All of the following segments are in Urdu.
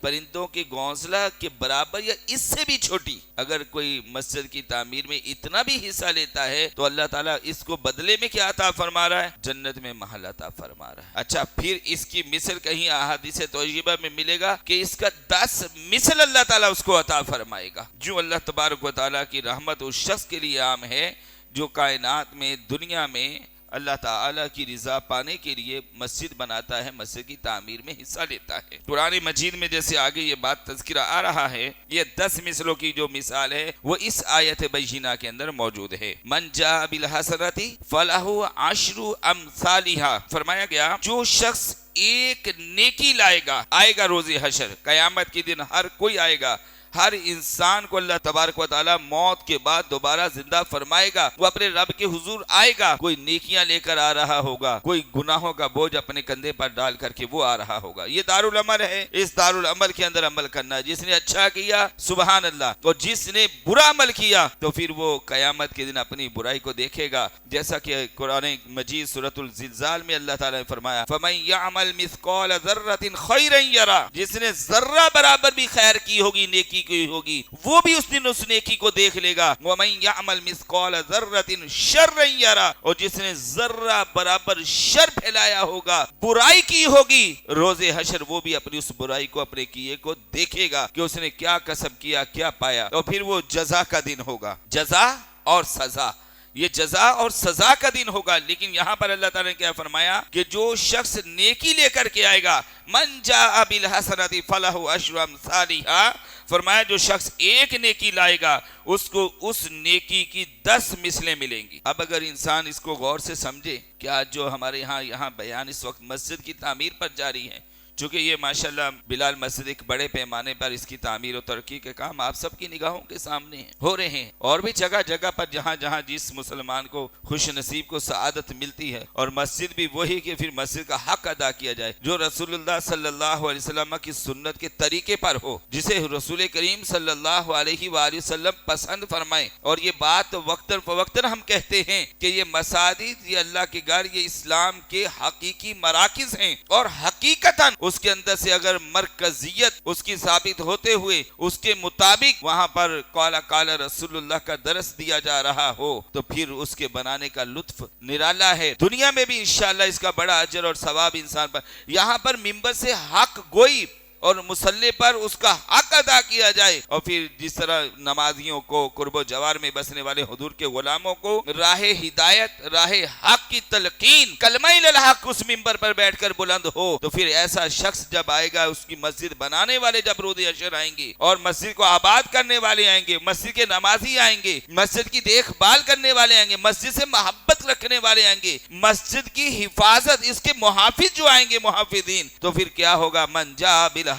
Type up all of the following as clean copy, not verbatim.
پرندوں کے گھونسلہ کے برابر یا اس سے بھی چھوٹی اگر کوئی مسجد کی تعمیر میں اتنا بھی حصہ لیتا ہے تو اللہ تعالیٰ اس کو بدلے میں کیا عطا فرما رہا ہے؟ جنت میں محل عطا فرما رہا ہے۔ اچھا، پھر اس کی مثل کہیں احادیث طیبہ میں ملے گا کہ اس کا 10 مثل اللہ تعالیٰ اس کو عطا فرمائے گا۔ جو اللہ تبارک و تعالیٰ کی رحمت اس شخص کے لیے عام ہے جو کائنات میں، دنیا میں اللہ تعالیٰ کی رضا پانے کے لیے مسجد بناتا ہے، مسجد کی تعمیر میں حصہ لیتا ہے۔ قرآن مجید میں جیسے آگے یہ بات تذکرہ آ رہا ہے، یہ 10 مثلوں کی جو مثال ہے وہ اس آیت بینہ کے اندر موجود ہے۔ من جاء بالحسنۃ فلہ عشر امثالھا، فرمایا گیا جو شخص ایک نیکی لائے گا روز حشر، قیامت کے دن ہر کوئی آئے گا، ہر انسان کو اللہ تبارک و تعالی موت کے بعد دوبارہ زندہ فرمائے گا، وہ اپنے رب کے حضور آئے گا، کوئی نیکیاں لے کر آ رہا ہوگا، کوئی گناہوں کا بوجھ اپنے کندھے پر ڈال کر کے وہ آ رہا ہوگا۔ یہ دارالعمل ہے، اس دارالعمل کے اندر عمل کرنا ہے۔ جس نے اچھا کیا سبحان اللہ، اور جس نے برا عمل کیا تو پھر وہ قیامت کے دن اپنی برائی کو دیکھے گا، جیسا کہ قرآن مجید سورۃ الزلزال میں اللہ تعالیٰ نے فرمایا فَمَن يَعْمَلْ مِثْقَالَ ذَرَّةٍ خَيْرًا يَرَهُ، جس نے ذرہ برابر بھی خیر کی ہوگی، نیکی کی ہوگی، وہ بھی اس دن اس نیکی کو دیکھ لے گا۔ وَمَن يَعْمَلْ مِثْقَالَ ذَرَّةٍ شَرًّا يَرَهُ، اور جس نے ذرہ برابر شر پھیلایا ہوگا، برائی کی ہوگی، روز حشر وہ بھی اپنی اس برائی کو، اپنے کیے کو دیکھے گا کہ اس نے کیا کسب کیا، کیا پایا، اور پھر وہ جزا کا دن ہوگا، جزا اور سزا، یہ جزا اور سزا کا دن ہوگا۔ لیکن یہاں پر اللہ تعالیٰ نے کیا فرمایا کہ جو شخص نیکی لے کر کے آئے گا، من جاء بالحسنۃ فلہ عشر امثالھا، فرمایا جو شخص ایک نیکی لائے گا اس کو اس نیکی کی 10 مثلیں ملیں گی۔ اب اگر انسان اس کو غور سے سمجھے کہ آج جو ہمارے یہاں بیان اس وقت مسجد کی تعمیر پر جاری ہے، چونکہ یہ ماشاءاللہ بلال مسجد ایک بڑے پیمانے پر اس کی تعمیر و ترقی کے کام آپ سب کی نگاہوں کے سامنے ہو رہے ہیں، اور بھی جگہ جگہ پر جہاں جہاں جس مسلمان کو خوش نصیب کو سعادت ملتی ہے، اور مسجد بھی وہی کہ پھر مسجد کا حق ادا کیا جائے جو رسول اللہ صلی اللہ علیہ وسلم کی سنت کے طریقے پر ہو، جسے رسول کریم صلی اللہ علیہ وآلہ وسلم پسند فرمائیں۔ اور یہ بات وقتاً فوقتاً ہم کہتے ہیں کہ یہ مساجد، یہ اللہ کے گھر، یہ اسلام کے حقیقی مراکز ہیں، اور حقیقتاً اس کے اندر سے اگر مرکزیت اس کی ثابت ہوتے ہوئے اس کے مطابق وہاں پر قال رسول اللہ کا درس دیا جا رہا ہو تو پھر اس کے بنانے کا لطف نرالا ہے۔ دنیا میں بھی انشاءاللہ اس کا بڑا اجر اور ثواب انسان پر، یہاں پر ممبر سے حق گوئی اور مصلی پر اس کا حق ادا کیا جائے، اور پھر جس طرح نمازیوں کو، قرب و جوار میں بسنے والے حضور کے غلاموں کو راہ ہدایت، راہ حق کی تلقین، کلمہ الحق اس ممبر پر بیٹھ کر بلند ہو، تو پھر ایسا شخص جب آئے گا، اس کی مسجد بنانے والے جب روز حشر آئیں گے اور مسجد کو آباد کرنے والے آئیں گے، مسجد کے نمازی آئیں گے، مسجد کی دیکھ بھال کرنے والے آئیں گے، مسجد سے محبت رکھنے والے آئیں گے، مسجد کی حفاظت، اس کے محافظ جو آئیں گے، محافظین، تو پھر کیا ہوگا؟ من جاء بالحسنۃ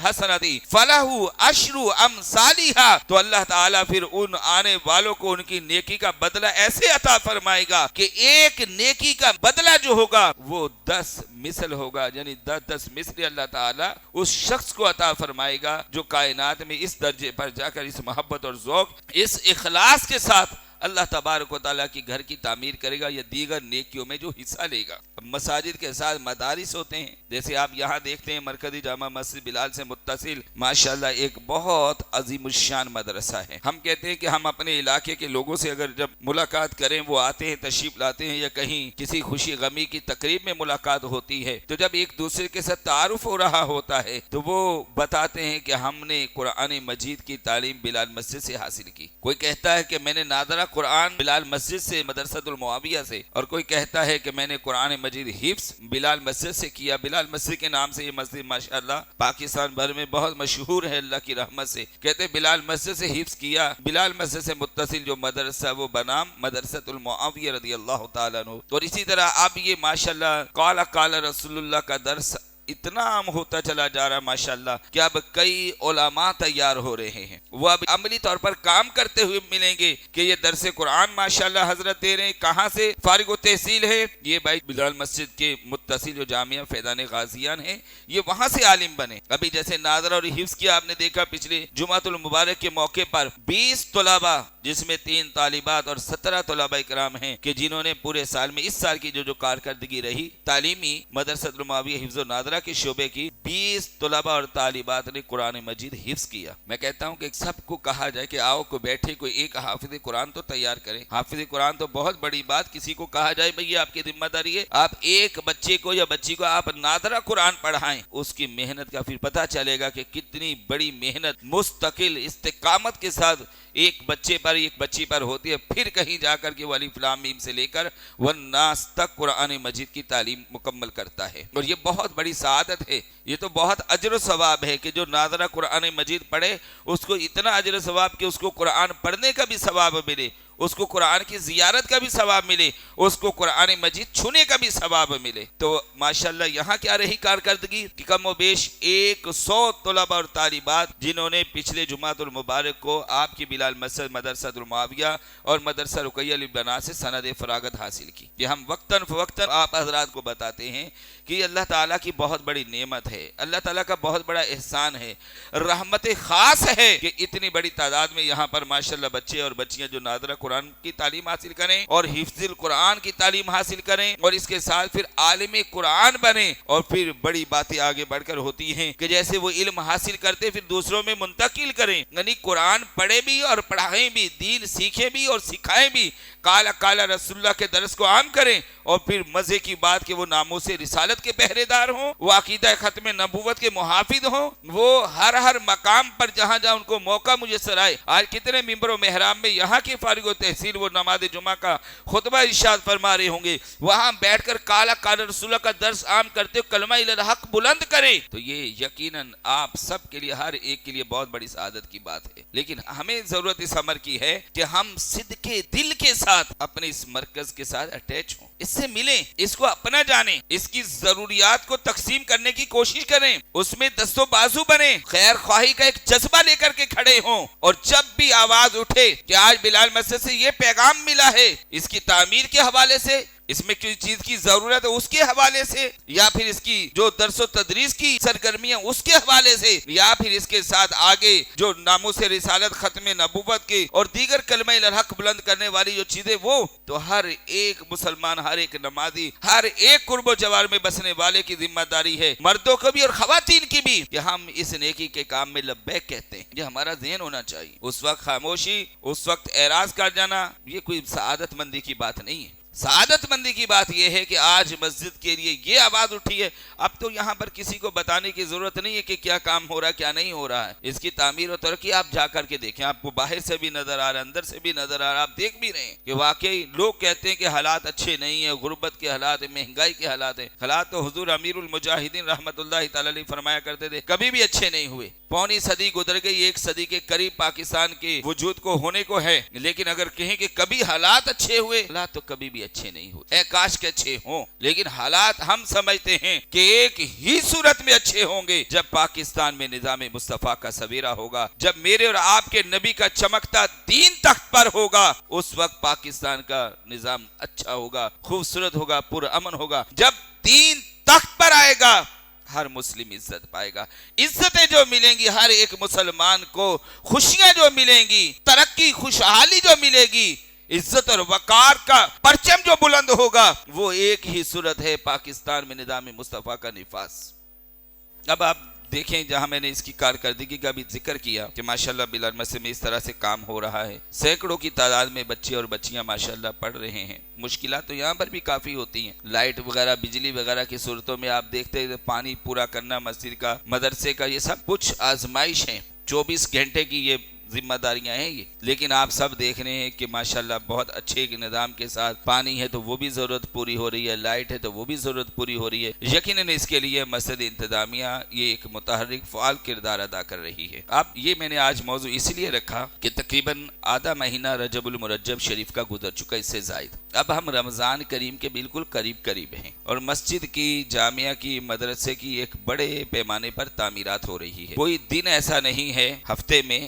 فلہ عشر امثالھا، تو اللہ تعالیٰ پھر ان آنے والوں کو ان کی نیکی کا بدلہ ایسے عطا فرمائے گا کہ ایک نیکی کا بدلہ جو ہوگا وہ 10 مثل ہوگا، یعنی 10 مثل اللہ تعالیٰ اس شخص کو عطا فرمائے گا جو کائنات میں اس درجے پر جا کر اس محبت اور ذوق، اس اخلاص کے ساتھ اللہ تبارک و تعالیٰ کی گھر کی تعمیر کرے گا یا دیگر نیکیوں میں جو حصہ لے گا۔ مساجد کے ساتھ مدارس ہوتے ہیں، جیسے آپ یہاں دیکھتے ہیں مرکزی جامع مسجد بلال سے متصل ماشاءاللہ ایک بہت عظیم الشان مدرسہ ہے۔ ہم کہتے ہیں کہ ہم اپنے علاقے کے لوگوں سے اگر جب ملاقات کریں، وہ آتے ہیں، تشریف لاتے ہیں، یا کہیں کسی خوشی غمی کی تقریب میں ملاقات ہوتی ہے، تو جب ایک دوسرے کے ساتھ تعارف ہو رہا ہوتا ہے تو وہ بتاتے ہیں کہ ہم نے قرآن مجید کی تعلیم بلال مسجد سے حاصل کی۔ کوئی کہتا ہے کہ میں نے نادرہ قرآن بلال مسجد سے، مدرسۃ المعاویہ سے، اور کوئی کہتا ہے کہ میں نے قرآن مجید حفظ بلال مسجد سے کیا۔ بلال مسجد کے نام سے یہ مسجد ماشاءاللہ پاکستان بھر میں بہت مشہور ہے اللہ کی رحمت سے۔ کہتے بلال مسجد سے حفظ کیا، بلال مسجد سے متصل جو مدرسہ وہ بنام مدرسۃ المعاویہ رضی اللہ تعالیٰ عنہ۔ اور اسی طرح اب یہ ماشاءاللہ قال رسول اللہ کا درس اتنا عام ہوتا چلا جا رہا ہے ماشاءاللہ کہ اب کئی علماء تیار ہو رہے ہیں، وہ اب عملی طور پر کام کرتے ہوئے ملیں گے کہ یہ درس قرآن ماشاءاللہ حضرت دے رہے ہیں، کہاں سے فارغ و تحصیل ہے؟ یہ بھائی بلال مسجد کے متصل جو جامعہ فیضان غازیان ہے، یہ وہاں سے عالم بنے۔ ابھی جیسے ناظرہ اور حفظ کیا آپ نے دیکھا، پچھلے جمعۃ المبارک کے موقع پر 20 طلباء جس میں 3 طالبات اور 17 طلباء کرام ہیں کہ جنہوں نے پورے سال میں اس سال کی جو کارکردگی رہی تعلیمی مدرسۃ المعاویہ حفظ و نادرہ کے شعبے کی 20 طلباء اور طالبات نے قرآن مجید حفظ کیا۔ میں کہتا ہوں کہ سب کو کہا جائے کہ آؤ کو بیٹھے کوئی ایک حافظ قرآن تو تیار کریں۔ حافظ قرآن تو بہت بڑی بات، کسی کو کہا جائے بھئی آپ کی ذمہ داری ہے آپ ایک بچے کو یا بچی کو آپ نادرہ قرآن پڑھائیں، اس کی محنت کا پھر پتہ چلے گا کہ کتنی بڑی محنت مستقل استقامت کے ساتھ ایک بچے پر ایک بچی پر ہوتی ہے، پھر کہیں جا کر کے وہ الف لام میم سے لے کر والناس تک قرآن مجید کی تعلیم مکمل کرتا ہے، اور یہ بہت بڑی سعادت ہے، یہ تو بہت اجر و ثواب ہے کہ جو ناظرہ قرآن مجید پڑھے اس کو اتنا اجر و ثواب کہ اس کو قرآن پڑھنے کا بھی ثواب ملے، اس کو قرآن کی زیارت کا بھی ثواب ملے، اس کو قرآن مجید چھونے کا بھی ثواب ملے۔ تو ماشاءاللہ یہاں کیا رہی کارکردگی کہ کم و بیش 100 طلباء اور طالبات جنہوں نے پچھلے جمعۃ المبارک کو آپ کی بلال مسجد مدرسۃ المعاویہ اور مدرسہ رقیہ البنا سے سند فراغت حاصل کی۔ یہ ہم وقتاً فوقتاً آپ حضرات کو بتاتے ہیں کہ یہ اللہ تعالیٰ کی بہت بڑی نعمت ہے، اللہ تعالیٰ کا بہت بڑا احسان ہے، رحمت خاص ہے کہ اتنی بڑی تعداد میں یہاں پر ماشاءاللہ بچے اور بچیاں جو ناظرہ قرآن کی تعلیم حاصل کریں اور حفظ القرآن کی تعلیم حاصل کریں اور اس کے ساتھ پھر عالم قرآن بنیں، اور پھر بڑی باتیں آگے بڑھ کر ہوتی ہیں کہ جیسے وہ علم حاصل کرتے پھر دوسروں میں منتقل کریں، یعنی قرآن پڑھے بھی اور پڑھائیں بھی، دین سیکھیں بھی اور سکھائیں بھی، کالا کالا رسول اللہ کے درس کو عام کریں، اور پھر مزے کی بات کہ وہ ناموس رسالت کے پہرے دار ہوں، وہ عقیدہ ختم نبوت کے محافظ ہوں، وہ ہر مقام پر جہاں جہاں ان کو موقع میسر آئے۔ آج کتنے ممبر و محراب میں یہاں کی فارغ و تحصیل وہ نماز جمعہ کا خطبہ ارشاد فرما رہے ہوں گے، وہاں بیٹھ کر کالا کالا رسول اللہ کا درس عام کرتے کلمہ الحق بلند کریں، تو یہ یقیناً آپ سب کے لیے ہر ایک کے لیے بہت بڑی سعادت کی بات ہے۔ لیکن ہمیں ضرورت اس امر کی ہے کہ ہم صدق دل کے ساتھ اپنے اس مرکز کے ساتھ اٹیچ ہوں، اس سے ملیں، اس کو اپنا جانیں، اس کی ضروریات کو تقسیم کرنے کی کوشش کریں، اس میں دست و بازو بنیں، خیر خواہی کا ایک جذبہ لے کر کے کھڑے ہوں، اور جب بھی آواز اٹھے کہ آج بلال مسجد سے یہ پیغام ملا ہے، اس کی تعمیر کے حوالے سے، اس میں کسی چیز کی ضرورت ہے اس کے حوالے سے، یا پھر اس کی جو درس و تدریس کی سرگرمیاں اس کے حوالے سے، یا پھر اس کے ساتھ آگے جو ناموس رسالت ختم نبوت کے اور دیگر کلمہ الحق بلند کرنے والی جو چیزیں، وہ تو ہر ایک مسلمان، ہر ایک نمازی، ہر ایک قرب و جوار میں بسنے والے کی ذمہ داری ہے، مردوں کو بھی اور خواتین کی بھی، کہ ہم اس نیکی کے کام میں لبیک کہتے ہیں۔ یہ ہمارا ذہن ہونا چاہیے۔ اس وقت خاموشی، اس وقت اعراض کر جانا، یہ کوئی سعادت مندی کی بات نہیں ہے۔ سعادت مندی کی بات یہ ہے کہ آج مسجد کے لیے یہ آواز اٹھی ہے، اب تو یہاں پر کسی کو بتانے کی ضرورت نہیں ہے کہ کیا کام ہو رہا ہے کیا نہیں ہو رہا ہے، اس کی تعمیر و ترقی آپ جا کر کے دیکھیں، آپ کو باہر سے بھی نظر آ رہا ہے، اندر سے بھی نظر آ رہا ہے، آپ دیکھ بھی رہے ہیں کہ واقعی لوگ کہتے ہیں کہ حالات اچھے نہیں ہیں، غربت کے حالات ہیں، مہنگائی کے حالات ہیں، حالات تو حضور امیر المجاہدین رحمت اللہ تعالی علیہ فرمایا کرتے تھے کبھی بھی اچھے نہیں ہوئے، پونی صدی گزر گئی، 1 صدی کے قریب پاکستان کے وجود کو ہونے کو ہے، لیکن اگر کہیں کہ کبھی حالات اچھے ہوئے، حالات تو کبھی بھی اچھے نہیں ہوئے، کاش کے اچھے ہوں، لیکن حالات ہم سمجھتے ہیں کہ ایک ہی صورت میں اچھے ہوں گے جب پاکستان میں نظام مصطفیٰ کا سویرا ہوگا، جب میرے اور آپ کے نبی کا چمکتا دین تخت پر ہوگا، اس وقت پاکستان کا نظام اچھا ہوگا، خوبصورت ہوگا، پرامن ہوگا۔ جب دین تخت پر آئے گا ہر مسلم عزت پائے گا، عزتیں جو ملیں گی ہر ایک مسلمان کو، خوشیاں جو ملیں گی، ترقی خوشحالی جو ملے گی، عزت اور وقار کا پرچم جو بلند ہوگا، وہ ایک ہی صورت ہے پاکستان میں نظام مصطفیٰ کا نفاذ۔ اب آپ دیکھیں جہاں میں نے اس کی کارکردگی کا بھی ذکر کیا کہ ماشاءاللہ بلال مسجد میں اس طرح سے کام ہو رہا ہے، سینکڑوں کی تعداد میں بچے اور بچیاں ماشاءاللہ پڑھ رہے ہیں۔ مشکلات تو یہاں پر بھی کافی ہوتی ہیں، لائٹ وغیرہ بجلی وغیرہ کی صورتوں میں آپ دیکھتے ہیں پانی پورا کرنا مسجد کا، مدرسے کا، یہ سب کچھ آزمائش ہیں، 24 گھنٹے کی یہ ذمہ داریاں ہیں یہ، لیکن آپ سب دیکھ رہے ہیں کہ ماشاءاللہ بہت اچھے نظام کے ساتھ پانی ہے تو وہ بھی ضرورت پوری ہو رہی ہے، لائٹ ہے تو وہ بھی ضرورت پوری ہو رہی ہے۔ یقیناً اس کے لیے مسجد انتظامیہ یہ ایک متحرک فعال کردار ادا کر رہی ہے۔ اب یہ میں نے آج موضوع اس لیے رکھا کہ تقریباً آدھا مہینہ رجب المرجب شریف کا گزر چکا، اس سے زائد، اب ہم رمضان کریم کے بالکل قریب ہیں، اور مسجد کی، جامعہ کی، مدرسے کی ایک بڑے پیمانے پر تعمیرات ہو رہی ہے۔ کوئی دن ایسا نہیں ہے ہفتے میں